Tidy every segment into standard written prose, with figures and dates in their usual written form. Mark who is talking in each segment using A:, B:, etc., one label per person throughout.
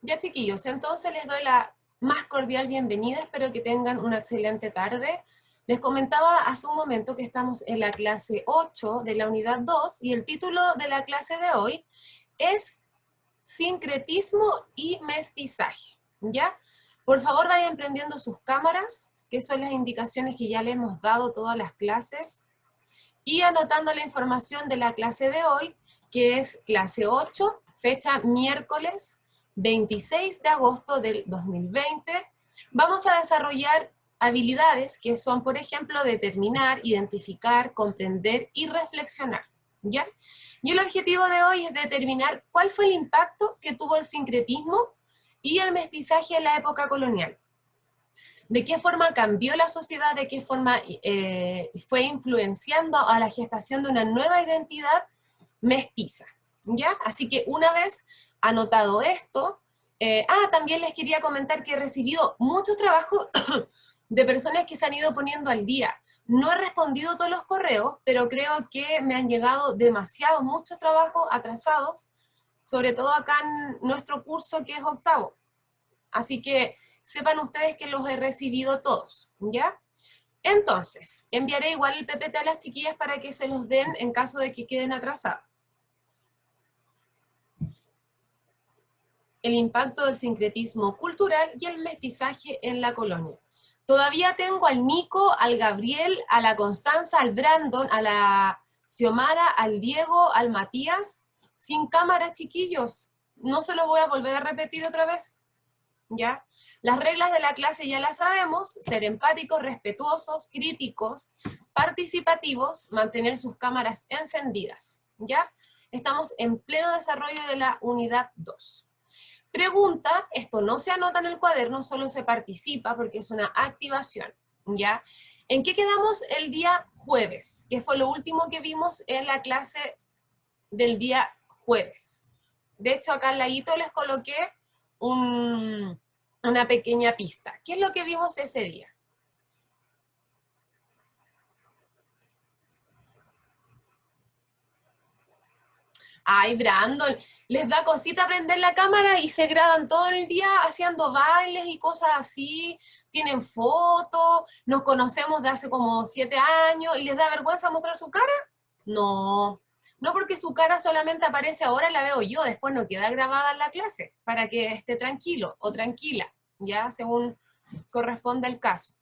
A: Ya, chiquillos, entonces les doy la más cordial bienvenida, espero que tengan una excelente tarde. Les comentaba hace un momento que estamos en la clase 8 de la unidad 2 y el título de la clase de hoy es Sincretismo y Mestizaje, ¿ya? Por favor vayan prendiendo sus cámaras, que son las indicaciones que ya le hemos dado todas las clases, y anotando la información de la clase de hoy, que es clase 8, fecha miércoles 26 de agosto del 2020. Vamos a desarrollar habilidades que son, por ejemplo, determinar, identificar, comprender y reflexionar, ¿ya? Y el objetivo de hoy es determinar cuál fue el impacto que tuvo el sincretismo y el mestizaje en la época colonial. ¿De qué forma cambió la sociedad? ¿De qué forma fue influenciando a la gestación de una nueva identidad mestiza? ¿Ya? Así que una vez anotado esto, también les quería comentar que he recibido muchos trabajos de personas que se han ido poniendo al día. No he respondido todos los correos, pero creo que me han llegado muchos trabajos atrasados, sobre todo acá en nuestro curso que es octavo. Así que sepan ustedes que los he recibido todos, ¿ya? Entonces, enviaré igual el PPT a las chiquillas para que se los den en caso de que queden atrasados. El impacto del sincretismo cultural y el mestizaje en la colonia. Todavía tengo al Nico, al Gabriel, a la Constanza, al Brandon, a la Xiomara, al Diego, al Matías, sin cámara, chiquillos. No se los voy a volver a repetir otra vez. ¿Ya? Las reglas de la clase ya las sabemos: ser empáticos, respetuosos, críticos, participativos, mantener sus cámaras encendidas, ¿ya? Estamos en pleno desarrollo de la unidad 2. Pregunta, esto no se anota en el cuaderno, solo se participa porque es una activación, ¿ya? ¿En qué quedamos el día jueves? Que fue lo último que vimos en la clase del día jueves. De hecho, acá al ladito les coloqué una pequeña pista. ¿Qué es lo que vimos ese día? Ay, Brandon, les da cosita prender la cámara y se graban todo el día haciendo bailes y cosas así, tienen fotos, nos conocemos de hace como 7 años y les da vergüenza mostrar su cara. No, no, porque su cara solamente aparece ahora, la veo yo, después no queda grabada en la clase, para que esté tranquilo o tranquila, ya según corresponde el caso.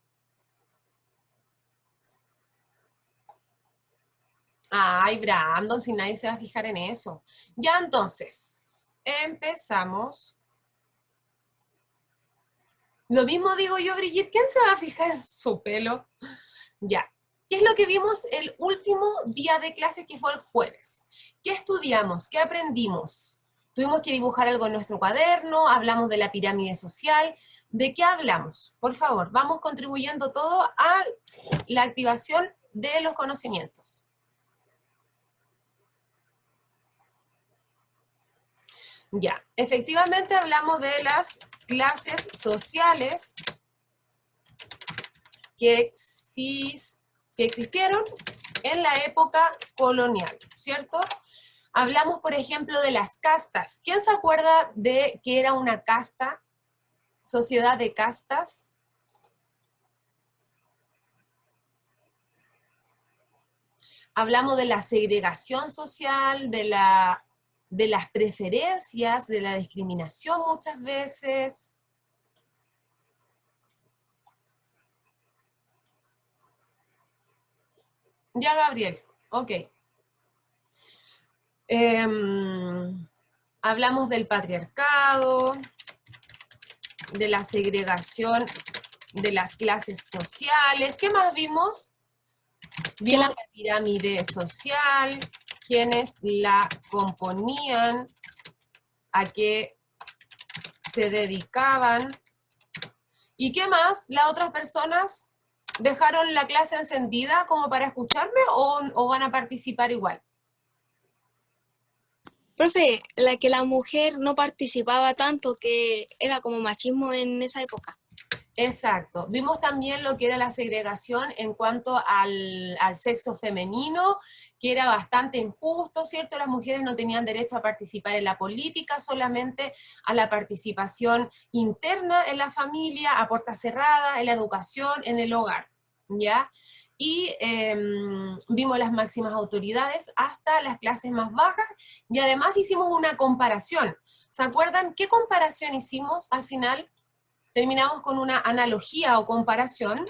A: Ay, Brandon, si nadie se va a fijar en eso. Ya entonces, empezamos. Lo mismo digo yo, Brigitte, ¿quién se va a fijar en su pelo? Ya. ¿Qué es lo que vimos el último día de clase, que fue el jueves? ¿Qué estudiamos? ¿Qué aprendimos? Tuvimos que dibujar algo en nuestro cuaderno, hablamos de la pirámide social. ¿De qué hablamos? Por favor, vamos contribuyendo todo a la activación de los conocimientos. Ya, efectivamente hablamos de las clases sociales que existieron en la época colonial, ¿cierto? Hablamos, por ejemplo, de las castas. ¿Quién se acuerda de qué era una casta? Sociedad de castas. Hablamos de la segregación social, de las preferencias, de la discriminación muchas veces. Ya, Gabriel, ok. Hablamos del patriarcado, de la segregación de las clases sociales. ¿Qué más vimos? Vimos la pirámide social, quienes la componían, a qué se dedicaban. ¿Y qué más? ¿Las otras personas dejaron la clase encendida como para escucharme o van a participar igual?
B: Profe, que la mujer no participaba tanto, que era como machismo en esa época.
A: Exacto. Vimos también lo que era la segregación en cuanto al sexo femenino, que era bastante injusto, ¿cierto? Las mujeres no tenían derecho a participar en la política, solamente a la participación interna en la familia, a puerta cerrada, en la educación, en el hogar, ¿ya? Y vimos las máximas autoridades hasta las clases más bajas, y además hicimos una comparación. ¿Se acuerdan qué comparación hicimos al final? Terminamos con una analogía o comparación,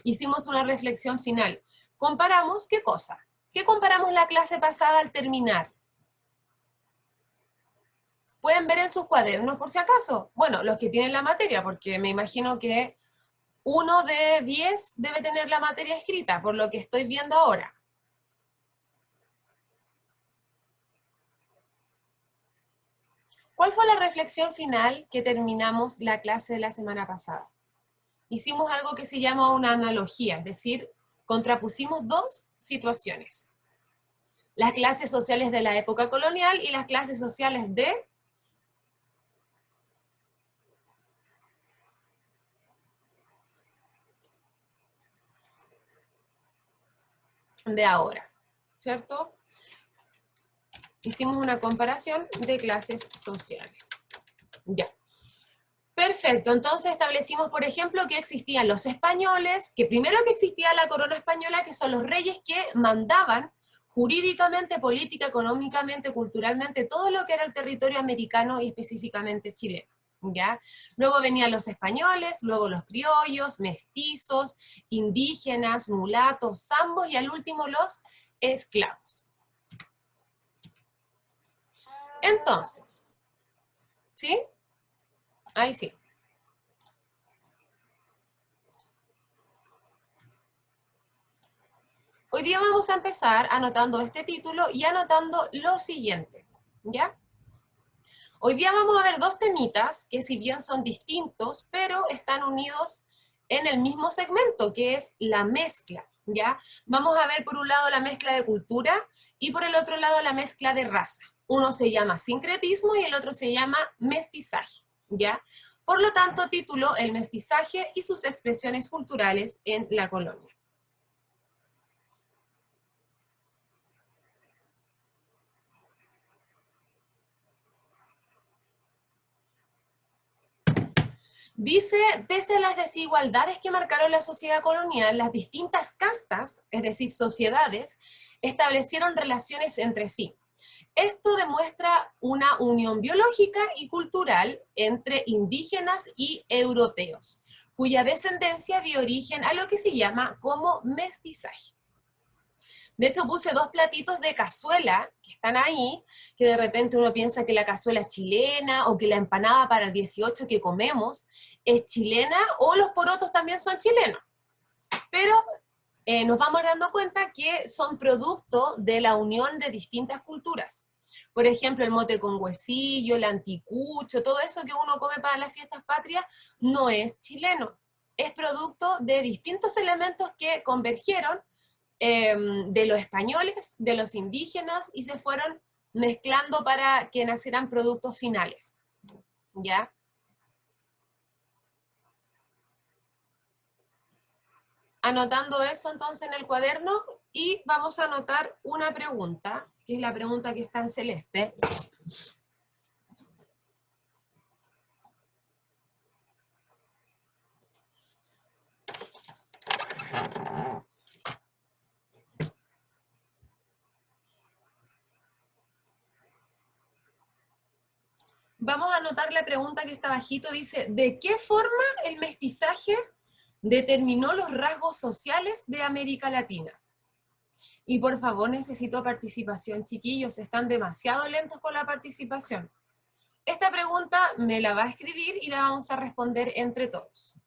A: hicimos una reflexión final. ¿Comparamos qué cosa? ¿Qué comparamos la clase pasada al terminar? ¿Pueden ver en sus cuadernos por si acaso? Bueno, los que tienen la materia, porque me imagino que 1 de 10 debe tener la materia escrita, por lo que estoy viendo ahora. ¿Cuál fue la reflexión final que terminamos la clase de la semana pasada? Hicimos algo que se llama una analogía, es decir, contrapusimos dos situaciones. Las clases sociales de la época colonial y las clases sociales de ahora, ¿cierto? Hicimos una comparación de clases sociales. Ya. Perfecto, entonces establecimos, por ejemplo, que existían los españoles, que primero que existía la corona española, que son los reyes que mandaban jurídicamente, política, económicamente, culturalmente, todo lo que era el territorio americano y específicamente chileno, ¿ya? Luego venían los españoles, luego los criollos, mestizos, indígenas, mulatos, zambos y al último los esclavos. Entonces, ¿sí? Ahí sí. Hoy día vamos a empezar anotando este título y anotando lo siguiente, ¿ya? Hoy día vamos a ver dos temitas que si bien son distintos, pero están unidos en el mismo segmento, que es la mezcla, ¿ya? Vamos a ver por un lado la mezcla de cultura y por el otro lado la mezcla de raza. Uno se llama sincretismo y el otro se llama mestizaje, ¿ya? Por lo tanto, título El mestizaje y sus expresiones culturales en la colonia. Dice, pese a las desigualdades que marcaron la sociedad colonial, las distintas castas, es decir, sociedades, establecieron relaciones entre sí. Esto demuestra una unión biológica y cultural entre indígenas y europeos, cuya descendencia dio origen a lo que se llama como mestizaje. De hecho, puse dos platitos de cazuela que están ahí, que de repente uno piensa que la cazuela es chilena o que la empanada para el 18 que comemos es chilena o los porotos también son chilenos. Pero nos vamos dando cuenta que son producto de la unión de distintas culturas. Por ejemplo, el mote con huesillo, el anticucho, todo eso que uno come para las fiestas patrias no es chileno. Es producto de distintos elementos que convergieron de los españoles, de los indígenas, y se fueron mezclando para que nacieran productos finales, ¿ya? Anotando eso entonces en el cuaderno, y vamos a anotar una pregunta, que es la pregunta que está en celeste. Vamos a anotar la pregunta que está bajito, dice, ¿de qué forma el mestizaje determinó los rasgos sociales de América Latina? Y por favor necesito participación, chiquillos, están demasiado lentos con la participación. Esta pregunta me la va a escribir y la vamos a responder entre todos.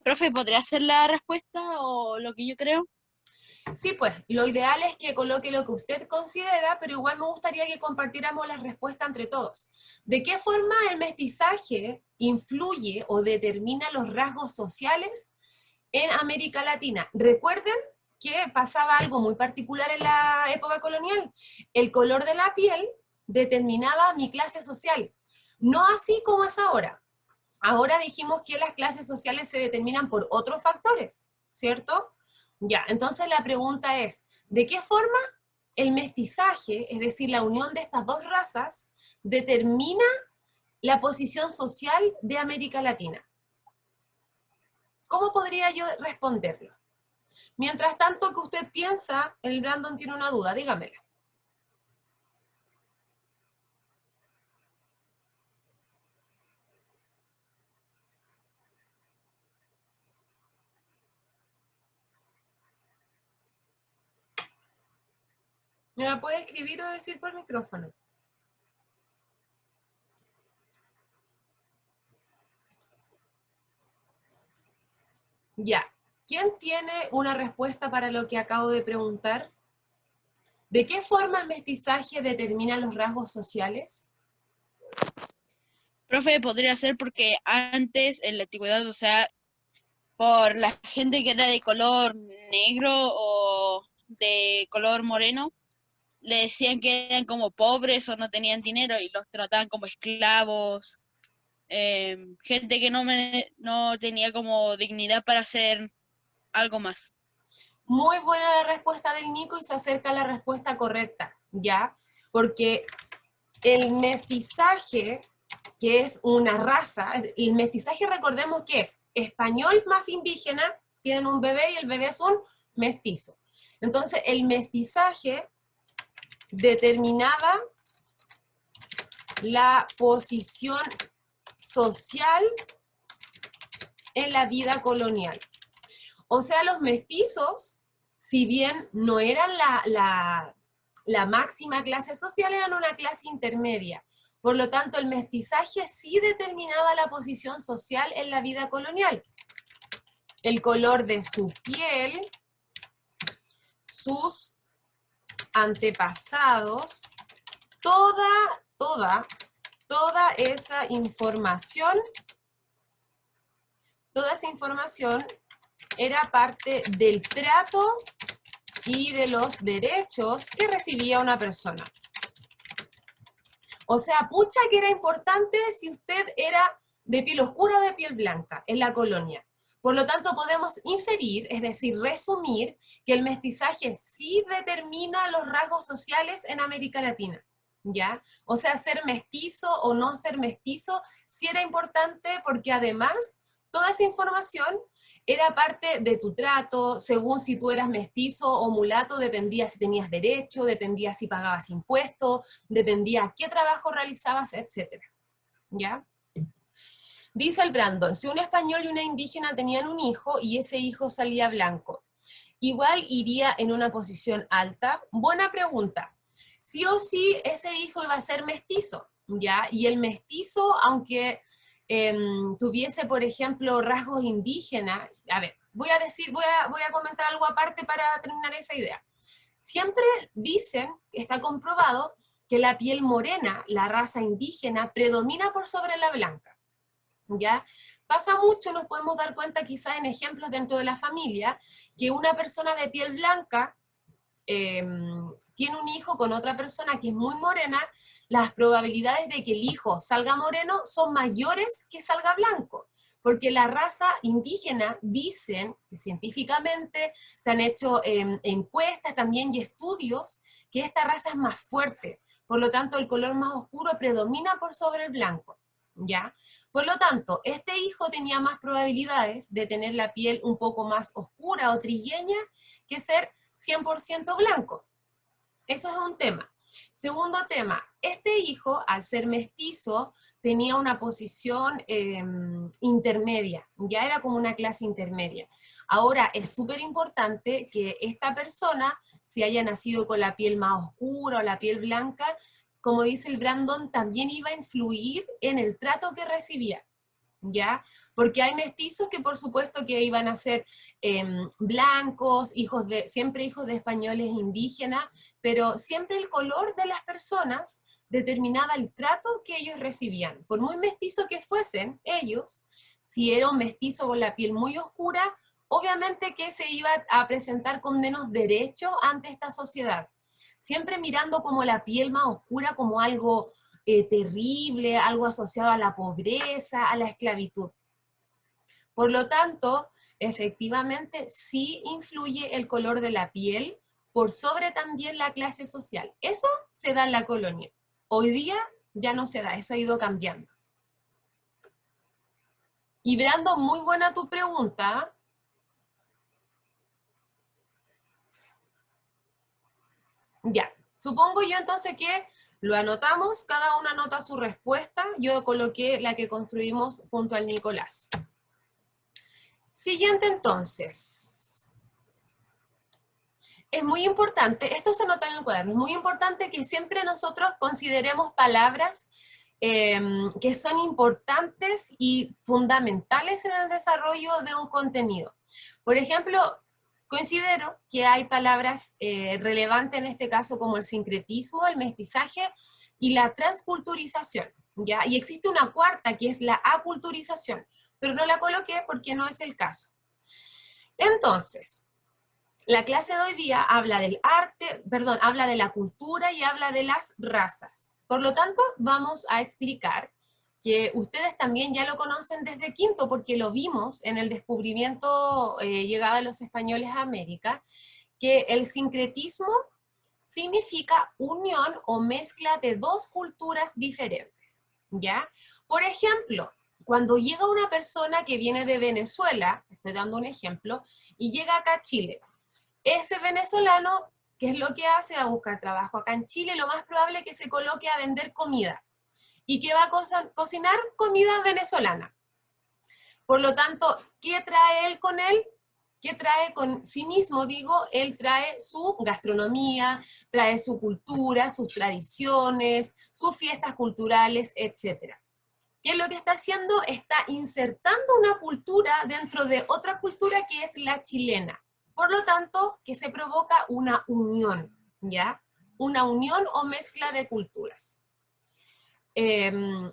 B: Profe, ¿podría hacer la respuesta o lo que yo creo?
A: Sí, pues, lo ideal es que coloque lo que usted considera, pero igual me gustaría que compartiéramos la respuesta entre todos. ¿De qué forma el mestizaje influye o determina los rasgos sociales en América Latina? Recuerden que pasaba algo muy particular en la época colonial. El color de la piel determinaba mi clase social, no así como es ahora. Ahora dijimos que las clases sociales se determinan por otros factores, ¿cierto? Ya, entonces la pregunta es, ¿de qué forma el mestizaje, es decir, la unión de estas dos razas, determina la posición social de América Latina? ¿Cómo podría yo responderlo? Mientras tanto que usted piensa, el Brandon tiene una duda, dígamela. ¿Me la puede escribir o decir por micrófono? Ya. ¿Quién tiene una respuesta para lo que acabo de preguntar? ¿De qué forma el mestizaje determina los rasgos sociales?
B: Profe, podría ser porque antes, en la antigüedad, o sea, por la gente que era de color negro o de color moreno, le decían que eran como pobres o no tenían dinero y los trataban como esclavos, gente que no tenía como dignidad para hacer algo más.
A: Muy buena la respuesta del Nico y se acerca a la respuesta correcta, ¿ya? Porque el mestizaje, que es una raza, el mestizaje recordemos que es español más indígena, tienen un bebé y el bebé es un mestizo. Entonces el mestizaje determinaba la posición social en la vida colonial. O sea, los mestizos, si bien no eran la máxima clase social, eran una clase intermedia. Por lo tanto, el mestizaje sí determinaba la posición social en la vida colonial. El color de su piel, sus antepasados, toda esa información era parte del trato y de los derechos que recibía una persona. O sea, pucha que era importante si usted era de piel oscura o de piel blanca en la colonia. Por lo tanto, podemos inferir, es decir, resumir, que el mestizaje sí determina los rasgos sociales en América Latina, ¿ya? O sea, ser mestizo o no ser mestizo sí era importante porque además toda esa información era parte de tu trato, según si tú eras mestizo o mulato, dependía si tenías derecho, dependía si pagabas impuestos, dependía qué trabajo realizabas, etc. ¿Ya? Dice el Brandon, si un español y una indígena tenían un hijo y ese hijo salía blanco, ¿igual iría en una posición alta? Buena pregunta. Sí o sí, ese hijo iba a ser mestizo, ¿ya? Y el mestizo, aunque tuviese, por ejemplo, rasgos indígenas, a ver, voy a comentar algo aparte para terminar esa idea. Siempre dicen, está comprobado, que la piel morena, la raza indígena, predomina por sobre la blanca, ¿ya? Pasa mucho, nos podemos dar cuenta quizás en ejemplos dentro de la familia, que una persona de piel blanca tiene un hijo con otra persona que es muy morena, las probabilidades de que el hijo salga moreno son mayores que salga blanco, porque la raza indígena, dicen que científicamente se han hecho encuestas también y estudios, que esta raza es más fuerte, por lo tanto el color más oscuro predomina por sobre el blanco, ¿ya? Por lo tanto, este hijo tenía más probabilidades de tener la piel un poco más oscura o trigueña que ser 100% blanco. Eso es un tema. Segundo tema, este hijo, al ser mestizo, tenía una posición intermedia, ya era como una clase intermedia. Ahora, es súper importante que esta persona, si haya nacido con la piel más oscura o la piel blanca, como dice el Brandon, también iba a influir en el trato que recibía, ¿ya? Porque hay mestizos que por supuesto que iban a ser blancos, siempre hijos de españoles indígenas, pero siempre el color de las personas determinaba el trato que ellos recibían. Por muy mestizo que fuesen ellos, si era un mestizo con la piel muy oscura, obviamente que se iba a presentar con menos derechos ante esta sociedad, siempre mirando como la piel más oscura como algo terrible, algo asociado a la pobreza, a la esclavitud. Por lo tanto, efectivamente sí influye el color de la piel por sobre también la clase social. Eso se da en la colonia. Hoy día ya no se da, eso ha ido cambiando. Y Brando, muy buena tu pregunta. Ya, supongo yo entonces que lo anotamos, cada uno anota su respuesta, yo coloqué la que construimos junto al Nicolás. Siguiente entonces. Es muy importante, esto se anota en el cuaderno, es muy importante que siempre nosotros consideremos palabras que son importantes y fundamentales en el desarrollo de un contenido. Por ejemplo, considero que hay palabras relevantes en este caso como el sincretismo, el mestizaje y la transculturización, ¿ya? Y existe una cuarta que es la aculturización, pero no la coloqué porque no es el caso. Entonces, la clase de hoy día habla del arte, perdón, habla de la cultura y habla de las razas. Por lo tanto, vamos a explicar que ustedes también ya lo conocen desde quinto, porque lo vimos en el descubrimiento llegada de los españoles a América, que el sincretismo significa unión o mezcla de dos culturas diferentes, ¿ya? Por ejemplo, cuando llega una persona que viene de Venezuela, estoy dando un ejemplo, y llega acá a Chile, ese venezolano, ¿qué es lo que hace? Va a buscar trabajo acá en Chile, lo más probable es que se coloque a vender comida. ¿Y qué va a cocinar? Comida venezolana. Por lo tanto, ¿qué trae él con él? ¿Qué trae con sí mismo? Digo, él trae su gastronomía, trae su cultura, sus tradiciones, sus fiestas culturales, etc. ¿Qué es lo que está haciendo? Está insertando una cultura dentro de otra cultura que es la chilena. Por lo tanto, que se provoca una unión, ¿ya? Una unión o mezcla de culturas.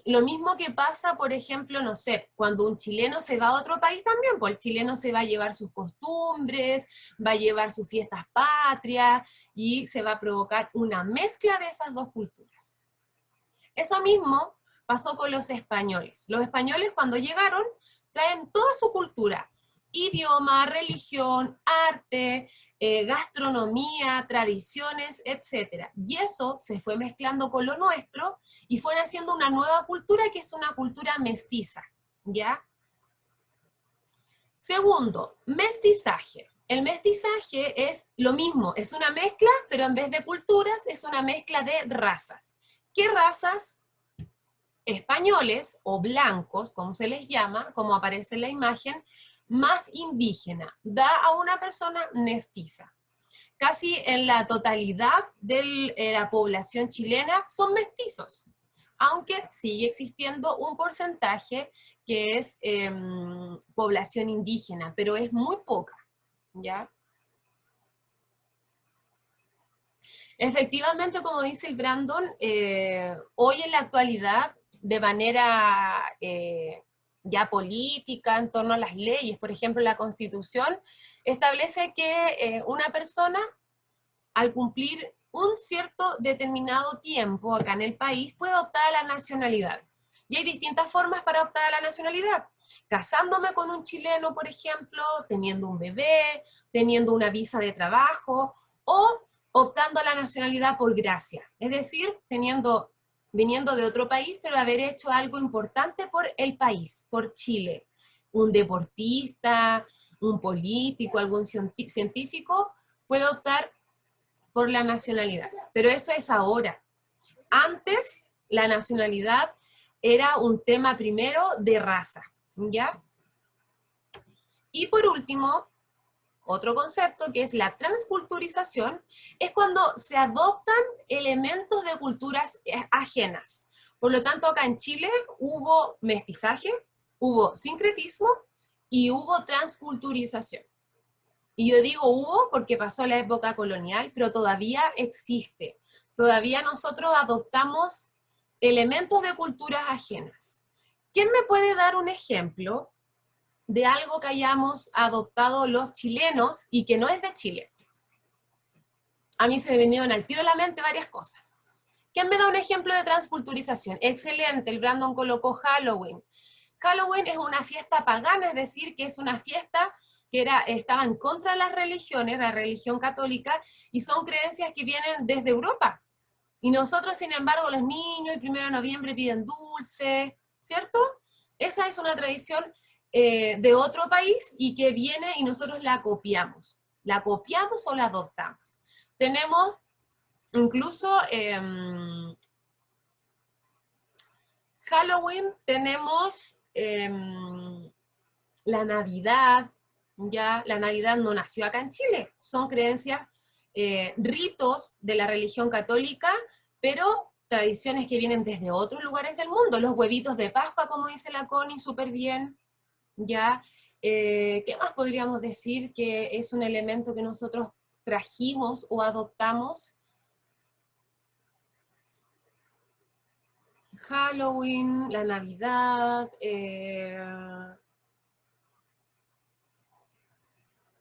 A: Lo mismo que pasa, por ejemplo, no sé, cuando un chileno se va a otro país también, pues el chileno se va a llevar sus costumbres, va a llevar sus fiestas patrias y se va a provocar una mezcla de esas dos culturas. Eso mismo pasó con los españoles. Los españoles cuando llegaron traen toda su cultura, idioma, religión, arte, gastronomía, tradiciones, etc. Y eso se fue mezclando con lo nuestro y fue haciendo una nueva cultura que es una cultura mestiza, ¿ya? Segundo, mestizaje. El mestizaje es lo mismo, es una mezcla, pero en vez de culturas es una mezcla de razas. ¿Qué razas? Españoles o blancos, como se les llama, como aparece en la imagen, más indígena, da a una persona mestiza. Casi en la totalidad de la población chilena son mestizos, aunque sigue existiendo un porcentaje que es población indígena, pero es muy poca, ¿ya? Efectivamente, como dice el Brandon, hoy en la actualidad, de manera ya política, en torno a las leyes, por ejemplo, la Constitución establece que una persona, al cumplir un cierto determinado tiempo acá en el país, puede optar a la nacionalidad. Y hay distintas formas para optar a la nacionalidad. Casándome con un chileno, por ejemplo, teniendo un bebé, teniendo una visa de trabajo, o optando a la nacionalidad por gracia. Es decir, viniendo de otro país, pero haber hecho algo importante por el país, por Chile. Un deportista, un político, algún científico, puede optar por la nacionalidad. Pero eso es ahora. Antes, la nacionalidad era un tema primero de raza, ¿ya? Y por último, otro concepto que es la transculturización, es cuando se adoptan elementos de culturas ajenas. Por lo tanto, acá en Chile hubo mestizaje, hubo sincretismo y hubo transculturización. Y yo digo hubo porque pasó la época colonial, pero todavía existe. Todavía nosotros adoptamos elementos de culturas ajenas. ¿Quién me puede dar un ejemplo de algo que hayamos adoptado los chilenos y que no es de Chile. A mí se me vinieron al tiro a la mente varias cosas. ¿Quién me da un ejemplo de transculturización? Excelente, el Brandon colocó Halloween. Halloween es una fiesta pagana, es decir, que es una fiesta que estaba en contra de las religiones, la religión católica, y son creencias que vienen desde Europa. Y nosotros, sin embargo, los niños, el 1 de noviembre piden dulce, ¿cierto? Esa es una tradición de otro país y que viene y nosotros la copiamos. ¿La copiamos o la adoptamos? Tenemos incluso Halloween, tenemos la Navidad, ya la Navidad no nació acá en Chile, son creencias, ritos de la religión católica, pero tradiciones que vienen desde otros lugares del mundo, los huevitos de Pascua, como dice la Connie, súper bien, ya. ¿Qué más podríamos decir que es un elemento que nosotros trajimos o adoptamos? Halloween, la Navidad,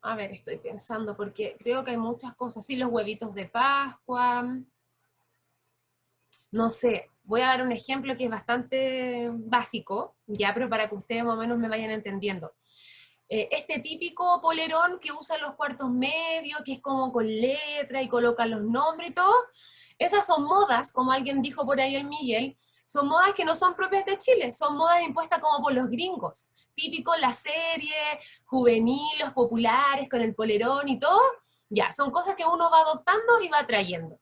A: a ver, estoy pensando, porque creo que hay muchas cosas. Sí, los huevitos de Pascua. No sé, voy a dar un ejemplo que es bastante básico, ya, pero para que ustedes más o menos me vayan entendiendo. Este típico polerón que usan los cuartos medios, que es como con letra y colocan los nombres y todo, esas son modas, como alguien dijo por ahí el Miguel, son modas que no son propias de Chile, son modas impuestas como por los gringos. Típico la serie, juvenil, los populares, con el polerón y todo, ya, son cosas que uno va adoptando y va trayendo.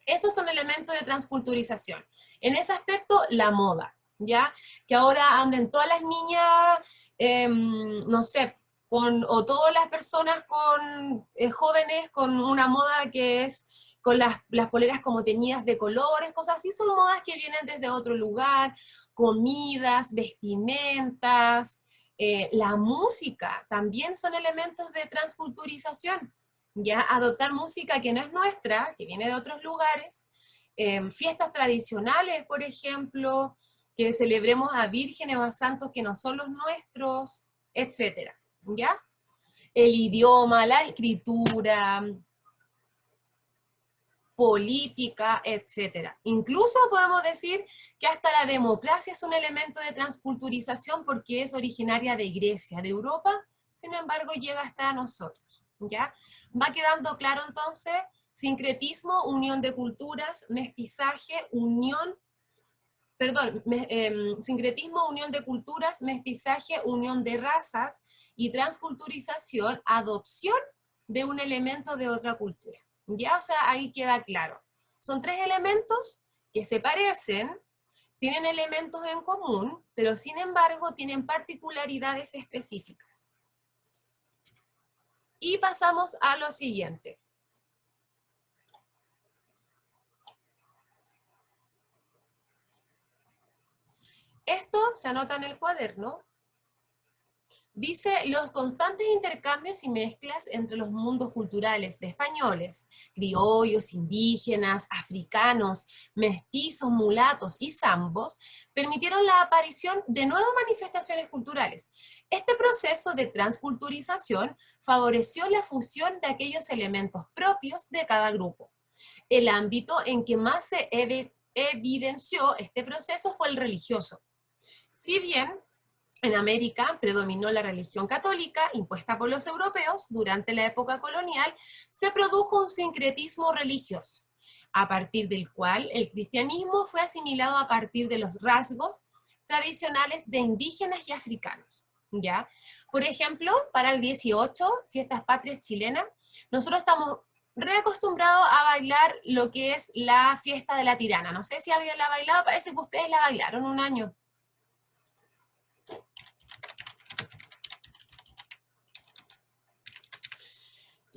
A: Esos son elementos de transculturización. En ese aspecto, la moda, ¿ya? Que ahora anden todas las niñas, no sé, o todas las personas jóvenes con una moda que es con las poleras como teñidas de colores, cosas así, son modas que vienen desde otro lugar, comidas, vestimentas, la música, también son elementos de transculturización, ya adoptar música que no es nuestra, que viene de otros lugares, fiestas tradicionales, por ejemplo, que celebremos a vírgenes o a santos que no son los nuestros, etcétera, ¿ya? El idioma, la escritura, política, etcétera. Incluso podemos decir que hasta la democracia es un elemento de transculturización porque es originaria de Grecia, de Europa, sin embargo llega hasta nosotros, ¿ya? Va quedando claro entonces, sincretismo, unión de culturas, mestizaje, sincretismo, unión de culturas, mestizaje, unión de razas y transculturización, adopción de un elemento de otra cultura. ¿Ya? O sea, ahí queda claro. Son tres elementos que se parecen, tienen elementos en común, pero sin embargo tienen particularidades específicas. Y pasamos a lo siguiente. Esto se anota en el cuaderno. Dice, los constantes intercambios y mezclas entre los mundos culturales de españoles, criollos, indígenas, africanos, mestizos, mulatos y zambos, permitieron la aparición de nuevas manifestaciones culturales. Este proceso de transculturización favoreció la fusión de aquellos elementos propios de cada grupo. El ámbito en que más se evidenció este proceso fue el religioso. Si bien en América predominó la religión católica impuesta por los europeos durante la época colonial, se produjo un sincretismo religioso, a partir del cual el cristianismo fue asimilado a partir de los rasgos tradicionales de indígenas y africanos, ¿ya? Por ejemplo, para el 18, Fiestas Patrias Chilenas, nosotros estamos reacostumbrados a bailar lo que es la fiesta de la tirana. No sé si alguien la ha bailado, parece que ustedes la bailaron un año.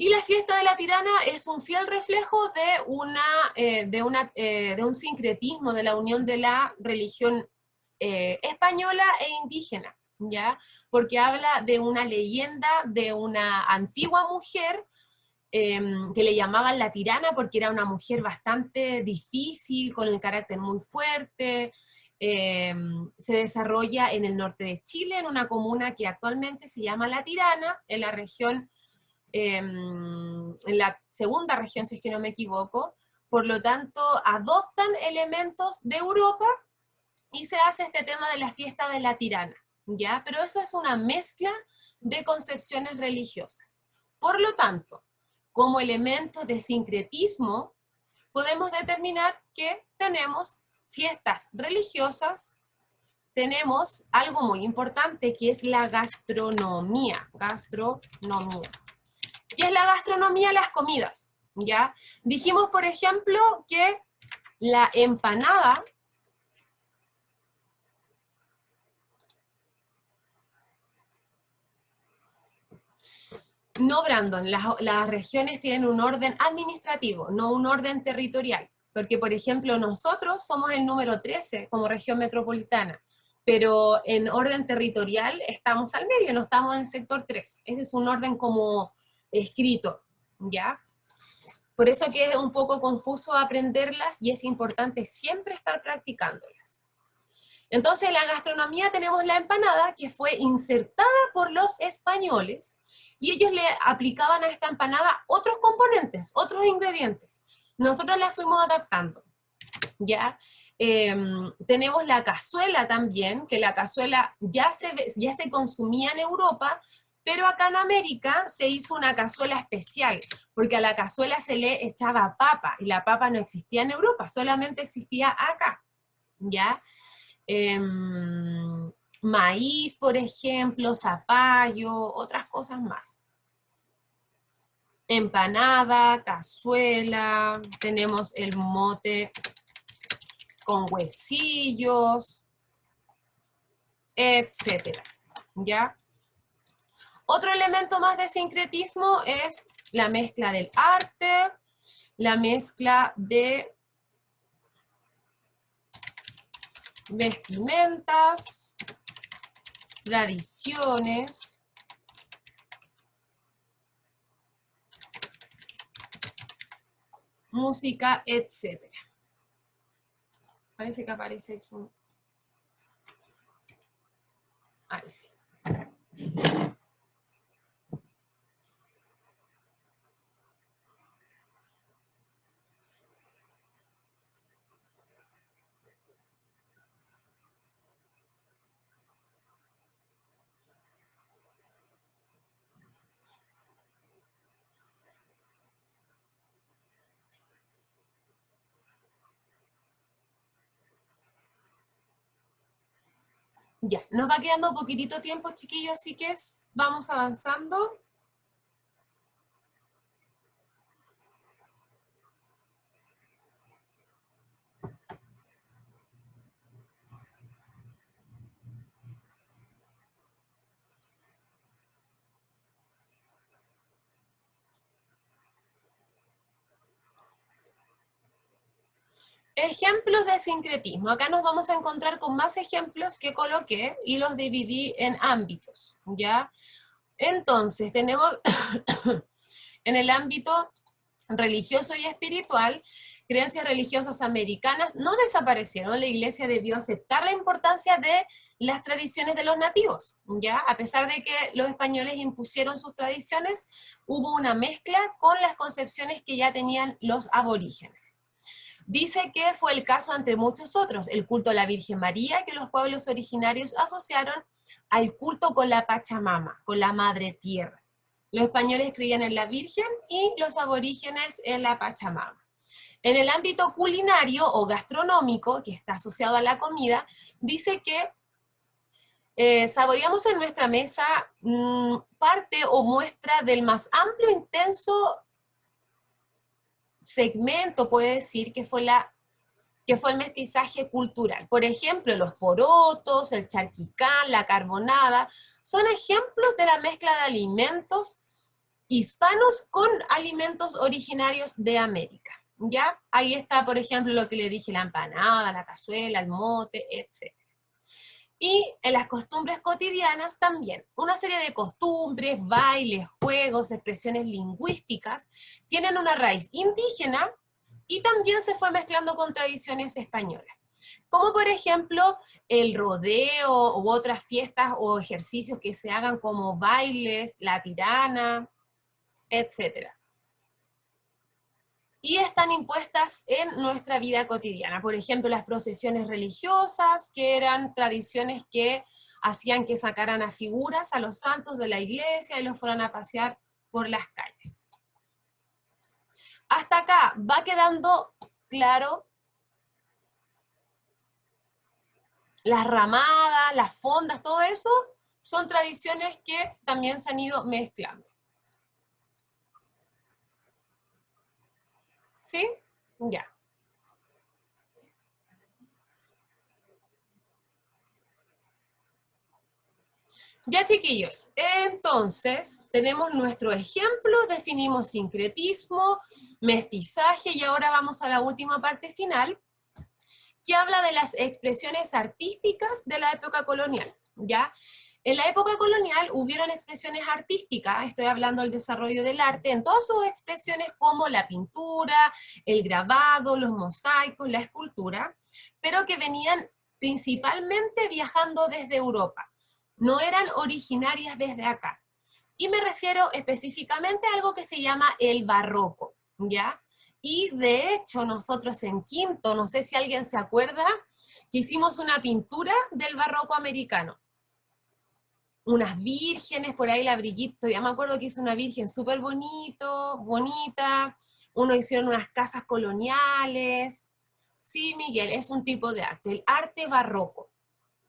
A: Y la fiesta de la tirana es un fiel reflejo de un sincretismo, de la unión de la religión española e indígena, ¿ya? Porque habla de una leyenda de una antigua mujer que le llamaban la tirana porque era una mujer bastante difícil, con el carácter muy fuerte, se desarrolla en el norte de Chile, en una comuna que actualmente se llama La Tirana, en la región, en la segunda región, si es que no me equivoco. Por lo tanto, adoptan elementos de Europa y se hace este tema de la fiesta de La Tirana, ¿ya? Pero eso es una mezcla de concepciones religiosas. Por lo tanto, como elementos de sincretismo, podemos determinar que tenemos fiestas religiosas, tenemos algo muy importante que es la gastronomía. Gastronomía. ¿Qué es la gastronomía? Las comidas, ¿ya? Dijimos, por ejemplo, que la empanada no, Brandon, las regiones tienen un orden administrativo, no un orden territorial. Porque, por ejemplo, nosotros somos el número 13 como región metropolitana, pero en orden territorial estamos al medio, no estamos en el sector 3. Ese es un orden como escrito, ¿ya? Por eso que es un poco confuso aprenderlas y es importante siempre estar practicándolas. Entonces, en la gastronomía tenemos la empanada, que fue insertada por los españoles, y ellos le aplicaban a esta empanada otros componentes, otros ingredientes. Nosotros la fuimos adaptando, ¿ya? Tenemos la cazuela también, que la cazuela ya se consumía en Europa, pero acá en América se hizo una cazuela especial, porque a la cazuela se le echaba papa, y la papa no existía en Europa, solamente existía acá, ¿ya? Maíz, por ejemplo, zapallo, otras cosas más. Empanada, cazuela, tenemos el mote con huesillos, etcétera, ¿ya? Otro elemento más de sincretismo es la mezcla del arte, la mezcla de vestimentas, tradiciones, música, etc. Parece que aparece un... Ahí sí. Ya, nos va quedando poquitito tiempo, chiquillos, así que vamos avanzando. Ejemplos de sincretismo. Acá nos vamos a encontrar con más ejemplos que coloqué y los dividí en ámbitos, ¿ya? Entonces, tenemos en el ámbito religioso y espiritual, creencias religiosas americanas no desaparecieron. La iglesia debió aceptar la importancia de las tradiciones de los nativos, ¿ya? A pesar de que los españoles impusieron sus tradiciones, hubo una mezcla con las concepciones que ya tenían los aborígenes. Dice que fue el caso entre muchos otros, el culto a la Virgen María, que los pueblos originarios asociaron al culto con la Pachamama, con la Madre Tierra. Los españoles creían en la Virgen y los aborígenes en la Pachamama. En el ámbito culinario o gastronómico, que está asociado a la comida, dice que saboreamos en nuestra mesa parte o muestra del más amplio, intenso segmento, puede decir, que fue el mestizaje cultural. Por ejemplo, los porotos, el charquicán, la carbonada, son ejemplos de la mezcla de alimentos hispanos con alimentos originarios de América, ¿ya? Ahí está, por ejemplo, lo que le dije, la empanada, la cazuela, el mote, etc. Y en las costumbres cotidianas también. Una serie de costumbres, bailes, juegos, expresiones lingüísticas tienen una raíz indígena y también se fue mezclando con tradiciones españolas. como por ejemplo el rodeo u otras fiestas o ejercicios que se hagan como bailes, la tirana, etc. Y están impuestas en nuestra vida cotidiana. Por ejemplo, las procesiones religiosas, que eran tradiciones que hacían que sacaran a figuras, a los santos de la iglesia y los fueran a pasear por las calles. Hasta acá, ¿va quedando claro? Las ramadas, las fondas, todo eso son tradiciones que también se han ido mezclando. ¿Sí? Ya. Ya, chiquillos, entonces tenemos nuestro ejemplo, definimos sincretismo, mestizaje, y ahora vamos a la última parte final, que habla de las expresiones artísticas de la época colonial, ¿ya? En la época colonial hubieron expresiones artísticas, estoy hablando del desarrollo del arte, en todas sus expresiones como la pintura, el grabado, los mosaicos, la escultura, pero que venían principalmente viajando desde Europa. No eran originarias desde acá. Y me refiero específicamente a algo que se llama el barroco, ¿ya? Y de hecho nosotros en quinto, no sé si alguien se acuerda, que hicimos una pintura del barroco americano. Unas vírgenes, por ahí la Brillito, ya me acuerdo que hizo una virgen súper bonita, uno hicieron unas casas coloniales. Sí, Miguel, es un tipo de arte, el arte barroco.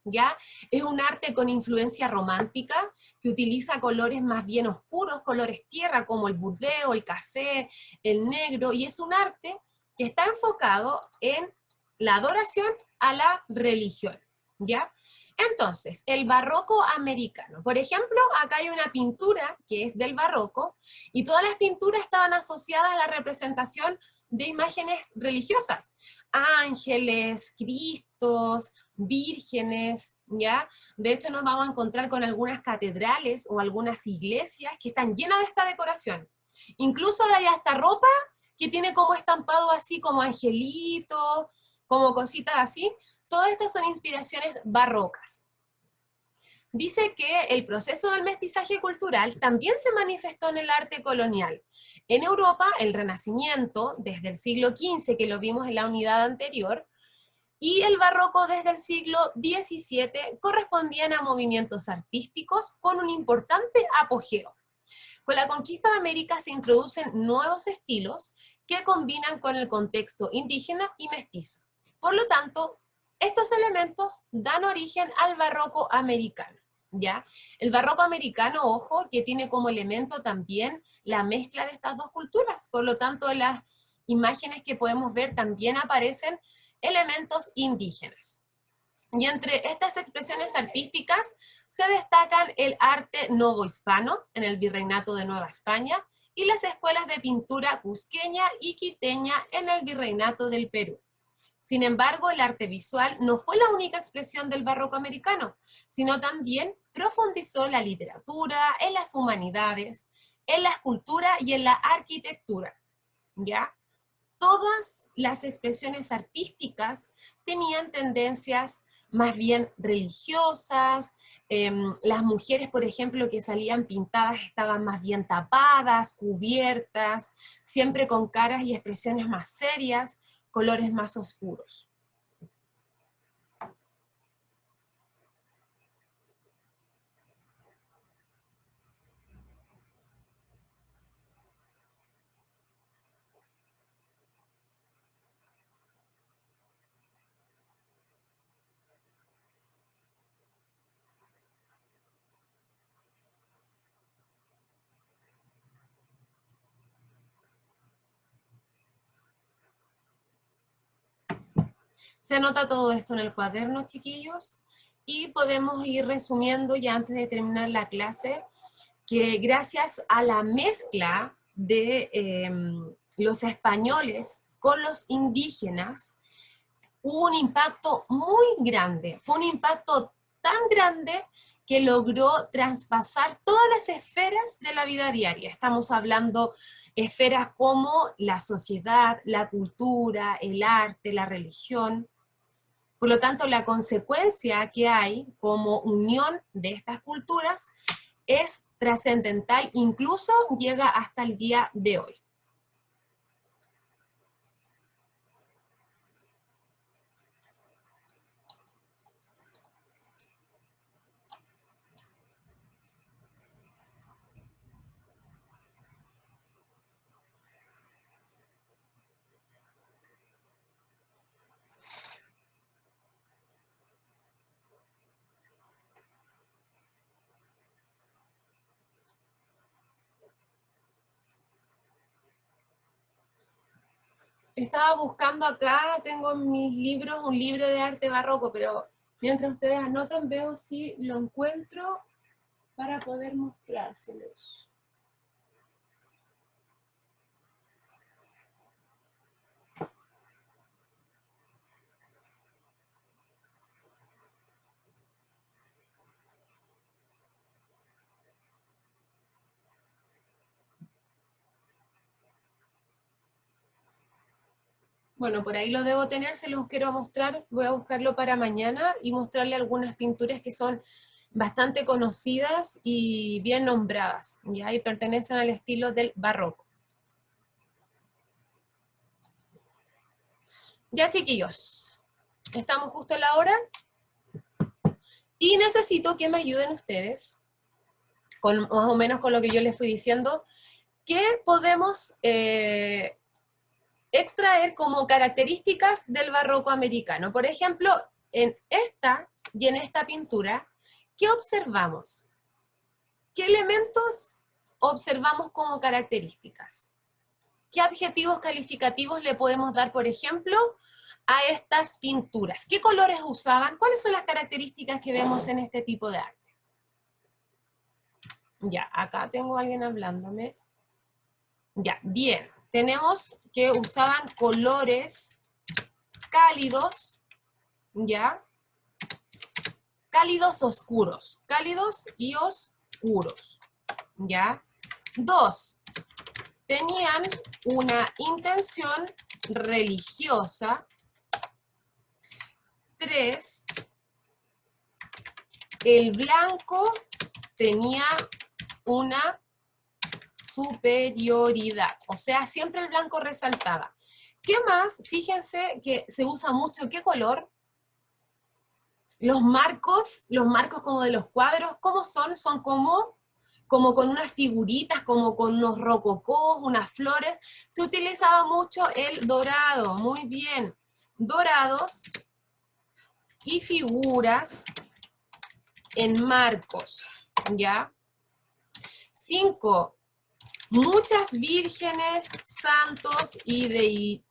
A: ¿Ya? Es un arte con influencia romántica que utiliza colores más bien oscuros, colores tierra, como el burdeo, el café, el negro, y es un arte que está enfocado en la adoración a la religión, ¿ya? Entonces, el barroco americano. Por ejemplo, acá hay una pintura que es del barroco, y todas las pinturas estaban asociadas a la representación de imágenes religiosas, ángeles, cristos, vírgenes, ¿ya? De hecho, nos vamos a encontrar con algunas catedrales o algunas iglesias que están llenas de esta decoración. Incluso ahora hay hasta ropa que tiene como estampado así, como angelitos, como cositas así. Todas estas son inspiraciones barrocas. Dice que el proceso del mestizaje cultural también se manifestó en el arte colonial. En Europa, el Renacimiento, desde el siglo XV, que lo vimos en la unidad anterior, y el barroco desde el siglo XVII correspondían a movimientos artísticos con un importante apogeo. Con la conquista de América se introducen nuevos estilos que combinan con el contexto indígena y mestizo. Por lo tanto, estos elementos dan origen al barroco americano, ¿ya? El barroco americano, ojo, que tiene como elemento también la mezcla de estas dos culturas, por lo tanto, en las imágenes que podemos ver también aparecen elementos indígenas. Y entre estas expresiones artísticas se destacan el arte novohispano en el Virreinato de Nueva España y las escuelas de pintura cusqueña y quiteña en el Virreinato del Perú. Sin embargo, el arte visual no fue la única expresión del barroco americano, sino también profundizó en la literatura, en las humanidades, en la escultura y en la arquitectura, ¿ya? Todas las expresiones artísticas tenían tendencias más bien religiosas, las mujeres, por ejemplo, que salían pintadas estaban más bien tapadas, cubiertas, siempre con caras y expresiones más serias, colores más oscuros. Se anota todo esto en el cuaderno, chiquillos, y podemos ir resumiendo ya antes de terminar la clase, que gracias a la mezcla de los españoles con los indígenas, hubo un impacto muy grande. Fue un impacto tan grande que logró traspasar todas las esferas de la vida diaria. Estamos hablando esferas como la sociedad, la cultura, el arte, la religión. Por lo tanto, la consecuencia que hay como unión de estas culturas es trascendental, incluso llega hasta el día de hoy. Estaba buscando acá, tengo en mis libros un libro de arte barroco, pero mientras ustedes anotan veo si lo encuentro para poder mostrárselos. Bueno, por ahí lo debo tener, se los quiero mostrar, voy a buscarlo para mañana y mostrarle algunas pinturas que son bastante conocidas y bien nombradas, ¿ya? Y pertenecen al estilo del barroco. Ya, chiquillos, estamos justo a la hora y necesito que me ayuden ustedes, con, más o menos con lo que yo les fui diciendo, que podemos extraer como características del barroco americano. Por ejemplo, en esta y en esta pintura, ¿qué observamos? ¿Qué elementos observamos como características? ¿Qué adjetivos calificativos le podemos dar, por ejemplo, a estas pinturas? ¿Qué colores usaban? ¿Cuáles son las características que vemos en este tipo de arte? Ya, acá tengo a alguien hablándome. Ya, bien. Tenemos que usaban colores cálidos, ¿ya? Cálidos oscuros, cálidos y oscuros, ¿ya? 2, tenían una intención religiosa. 3, el blanco tenía una superioridad, o sea, siempre el blanco resaltaba. ¿Qué más? Fíjense que se usa mucho, ¿qué color? Los marcos como de los cuadros, ¿cómo son? Son como con unas figuritas, como con unos rococós, unas flores. Se utilizaba mucho el dorado, muy bien. Dorados y figuras en marcos, ¿ya? 5, muchas vírgenes, santos y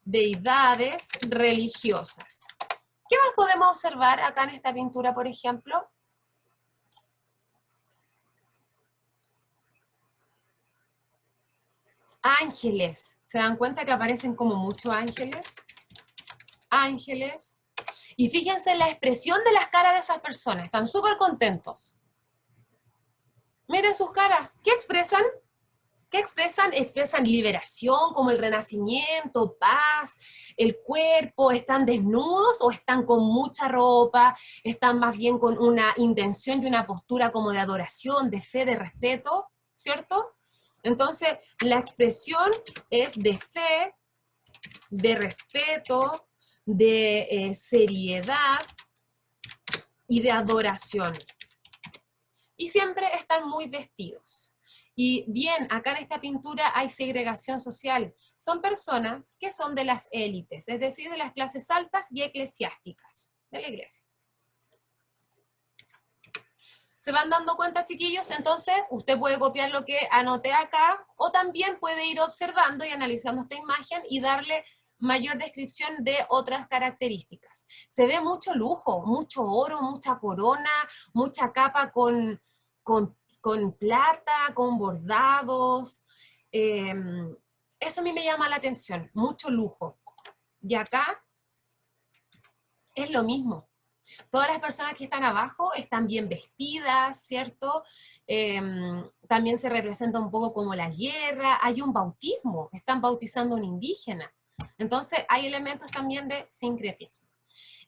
A: deidades religiosas. ¿Qué más podemos observar acá en esta pintura, por ejemplo? Ángeles. ¿Se dan cuenta que aparecen como muchos ángeles? Ángeles. Y fíjense la expresión de las caras de esas personas. Están súper contentos. Miren sus caras. ¿Qué expresan? ¿Qué expresan? Expresan liberación, como el renacimiento, paz, el cuerpo. ¿Están desnudos o están con mucha ropa? ¿Están más bien con una intención y una postura como de adoración, de fe, de respeto? ¿Cierto? Entonces, la expresión es de fe, de respeto, de seriedad y de adoración. Y siempre están muy vestidos. Y bien, acá en esta pintura hay segregación social. Son personas que son de las élites, es decir, de las clases altas y eclesiásticas de la iglesia. ¿Se van dando cuenta, chiquillos? Entonces, usted puede copiar lo que anoté acá, o también puede ir observando y analizando esta imagen y darle mayor descripción de otras características. Se ve mucho lujo, mucho oro, mucha corona, mucha capa con plata, con bordados. Eso a mí me llama la atención, mucho lujo. Y acá es lo mismo. Todas las personas que están abajo están bien vestidas, ¿cierto? También se representa un poco como la guerra, hay un bautismo, están bautizando a un indígena. Entonces hay elementos también de sincretismo.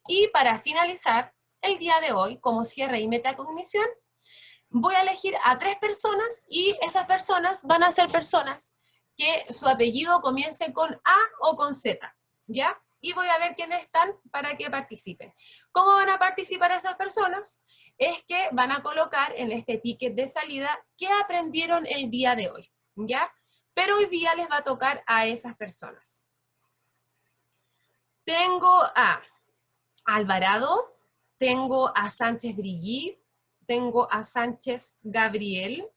A: Y para finalizar, el día de hoy, como cierre y metacognición, voy a elegir a 3 personas y esas personas van a ser personas que su apellido comience con A o con Z, ¿ya? Y voy a ver quiénes están para que participen. ¿Cómo van a participar esas personas? Es que van a colocar en este ticket de salida qué aprendieron el día de hoy, ¿ya? Pero hoy día les va a tocar a esas personas. Tengo a Alvarado, tengo a Sánchez Brigitte, tengo a Sánchez Gabriel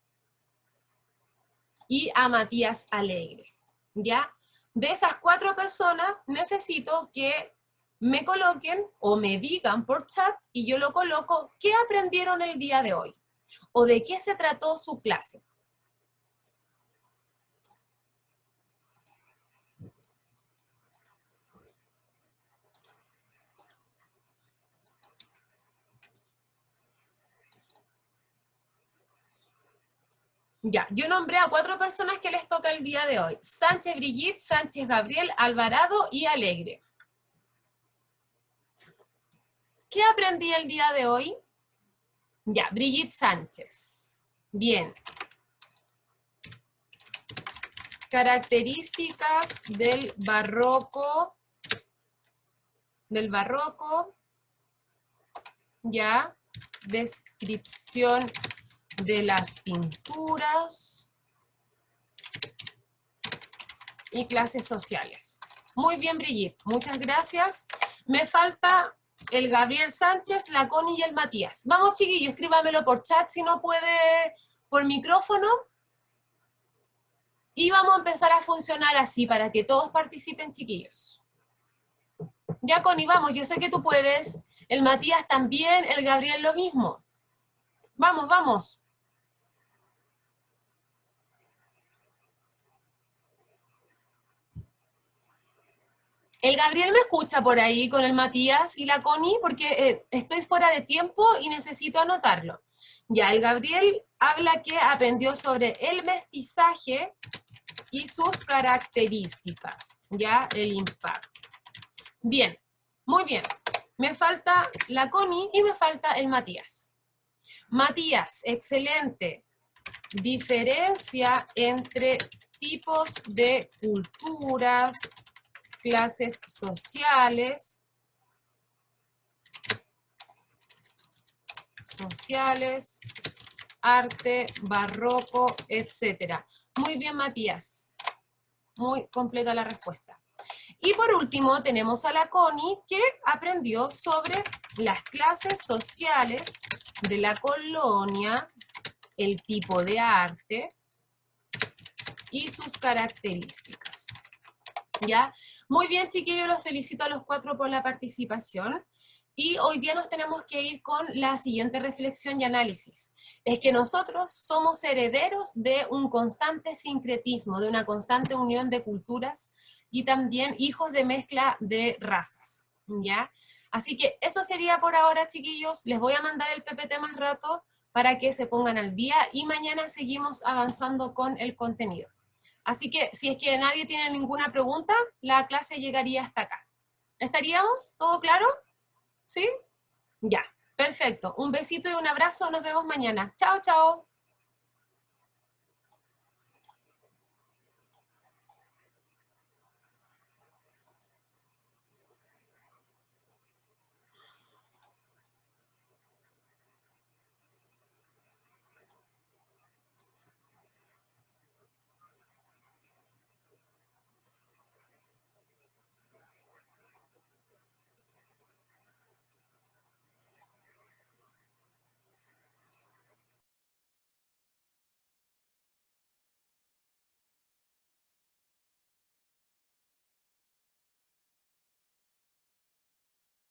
A: y a Matías Alegre, ¿ya? De esas 4 personas necesito que me coloquen o me digan por chat y yo lo coloco, ¿qué aprendieron el día de hoy? ¿O de qué se trató su clase? Ya, yo nombré a 4 personas que les toca el día de hoy. Sánchez Brigitte, Sánchez Gabriel, Alvarado y Alegre. ¿Qué aprendí el día de hoy? Ya, Brigitte Sánchez. Bien. Características del barroco. Ya. Descripción de las pinturas y clases sociales. Muy bien, Brigitte, muchas gracias. Me falta el Gabriel Sánchez, la Connie y el Matías. Vamos, chiquillos, escríbamelo por chat si no puede por micrófono. Y vamos a empezar a funcionar así para que todos participen, chiquillos. Ya, Connie, vamos, yo sé que tú puedes. El Matías también, el Gabriel lo mismo. Vamos, vamos. El Gabriel me escucha por ahí con el Matías y la Connie porque estoy fuera de tiempo y necesito anotarlo. Ya, el Gabriel habla que aprendió sobre el mestizaje y sus características, ya, el impacto. Bien, muy bien. Me falta la Connie y me falta el Matías. Matías, excelente. Diferencia entre tipos de culturas, clases sociales, arte, barroco, etc. Muy bien, Matías. Muy completa la respuesta. Y por último tenemos a la Connie, que aprendió sobre las clases sociales de la colonia, el tipo de arte y sus características. ¿Ya? Muy bien, chiquillos, los felicito a los 4 por la participación. Y hoy día nos tenemos que ir con la siguiente reflexión y análisis. Es que nosotros somos herederos de un constante sincretismo, de una constante unión de culturas y también hijos de mezcla de razas, ¿ya? Así que eso sería por ahora, chiquillos. Les voy a mandar el PPT más rato para que se pongan al día y mañana seguimos avanzando con el contenido. Así que si es que nadie tiene ninguna pregunta, la clase llegaría hasta acá. ¿Estaríamos? ¿Todo claro? ¿Sí? Ya, perfecto. Un besito y un abrazo. Nos vemos mañana. Chao, chao.